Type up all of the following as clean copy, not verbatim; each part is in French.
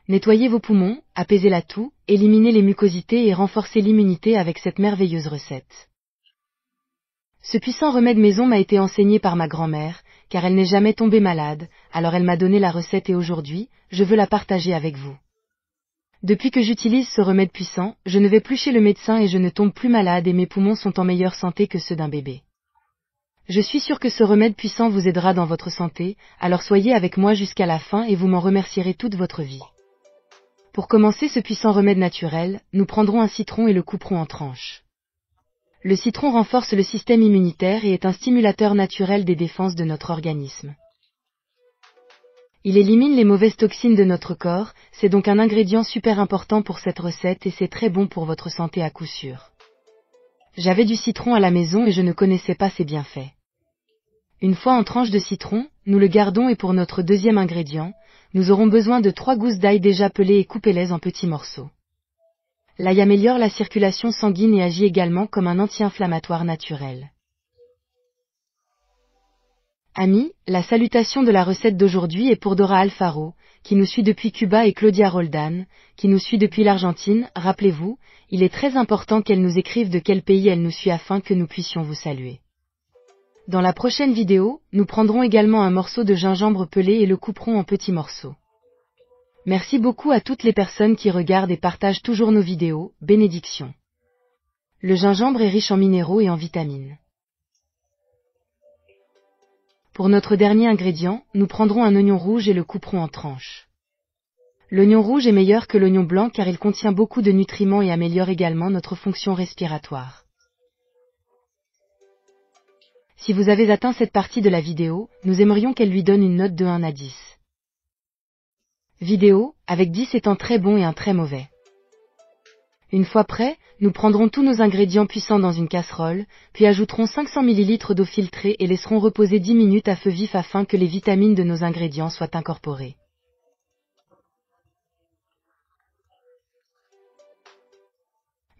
Nettoyez vos poumons, apaisez la toux, éliminez les mucosités et renforcez l'immunité avec cette merveilleuse recette. Ce puissant remède maison m'a été enseigné par ma grand-mère, car elle n'est jamais tombée malade, alors elle m'a donné la recette et aujourd'hui, je veux la partager avec vous. Depuis que j'utilise ce remède puissant, je ne vais plus chez le médecin et je ne tombe plus malade et mes poumons sont en meilleure santé que ceux d'un bébé. Je suis sûre que ce remède puissant vous aidera dans votre santé, alors soyez avec moi jusqu'à la fin et vous m'en remercierez toute votre vie. Pour commencer ce puissant remède naturel, nous prendrons un citron et le couperons en tranches. Le citron renforce le système immunitaire et est un stimulateur naturel des défenses de notre organisme. Il élimine les mauvaises toxines de notre corps, c'est donc un ingrédient super important pour cette recette et c'est très bon pour votre santé à coup sûr. J'avais du citron à la maison et je ne connaissais pas ses bienfaits. Une fois en tranches de citron, nous le gardons et pour notre deuxième ingrédient, nous aurons besoin de 3 gousses d'ail déjà pelées et coupez-les en petits morceaux. L'ail améliore la circulation sanguine et agit également comme un anti-inflammatoire naturel. Amis, la salutation de la recette d'aujourd'hui est pour Dora Alfaro, qui nous suit depuis Cuba et Claudia Roldan, qui nous suit depuis l'Argentine. Rappelez-vous, il est très important qu'elle nous écrive de quel pays elle nous suit afin que nous puissions vous saluer. Dans la prochaine vidéo, nous prendrons également un morceau de gingembre pelé et le couperons en petits morceaux. Merci beaucoup à toutes les personnes qui regardent et partagent toujours nos vidéos, bénédictions. Le gingembre est riche en minéraux et en vitamines. Pour notre dernier ingrédient, nous prendrons un oignon rouge et le couperons en tranches. L'oignon rouge est meilleur que l'oignon blanc car il contient beaucoup de nutriments et améliore également notre fonction respiratoire. Si vous avez atteint cette partie de la vidéo, nous aimerions qu'elle lui donne une note de 1 à 10. Vidéo, avec 10 étant très bon et un très mauvais. Une fois prêt, nous prendrons tous nos ingrédients puissants dans une casserole, puis ajouterons 500 ml d'eau filtrée et laisserons reposer 10 minutes à feu vif afin que les vitamines de nos ingrédients soient incorporées.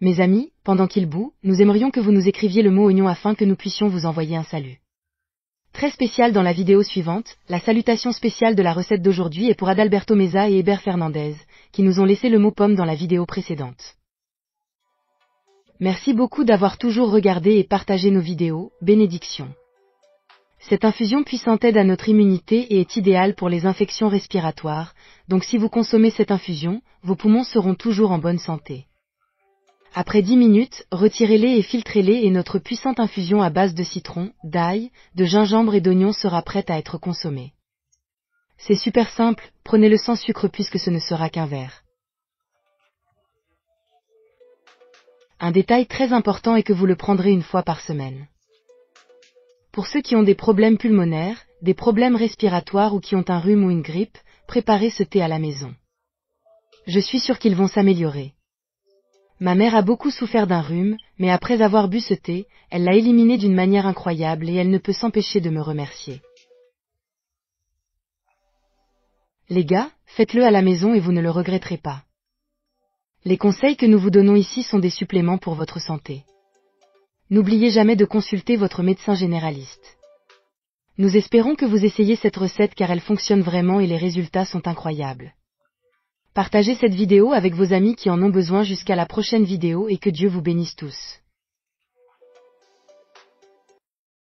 Mes amis, pendant qu'il bout, nous aimerions que vous nous écriviez le mot oignon afin que nous puissions vous envoyer un salut. Très spécial dans la vidéo suivante, la salutation spéciale de la recette d'aujourd'hui est pour Adalberto Meza et Héber Fernandez, qui nous ont laissé le mot pomme dans la vidéo précédente. Merci beaucoup d'avoir toujours regardé et partagé nos vidéos, bénédictions. Cette infusion puissante aide à notre immunité et est idéale pour les infections respiratoires, donc si vous consommez cette infusion, vos poumons seront toujours en bonne santé. Après 10 minutes, retirez-les et filtrez-les et notre puissante infusion à base de citron, d'ail, de gingembre et d'oignon sera prête à être consommée. C'est super simple, prenez-le sans sucre puisque ce ne sera qu'un verre. Un détail très important est que vous le prendrez une fois par semaine. Pour ceux qui ont des problèmes pulmonaires, des problèmes respiratoires ou qui ont un rhume ou une grippe, préparez ce thé à la maison. Je suis sûre qu'ils vont s'améliorer. Ma mère a beaucoup souffert d'un rhume, mais après avoir bu ce thé, elle l'a éliminé d'une manière incroyable et elle ne peut s'empêcher de me remercier. Les gars, faites-le à la maison et vous ne le regretterez pas. Les conseils que nous vous donnons ici sont des suppléments pour votre santé. N'oubliez jamais de consulter votre médecin généraliste. Nous espérons que vous essayez cette recette car elle fonctionne vraiment et les résultats sont incroyables. Partagez cette vidéo avec vos amis qui en ont besoin jusqu'à la prochaine vidéo et que Dieu vous bénisse tous.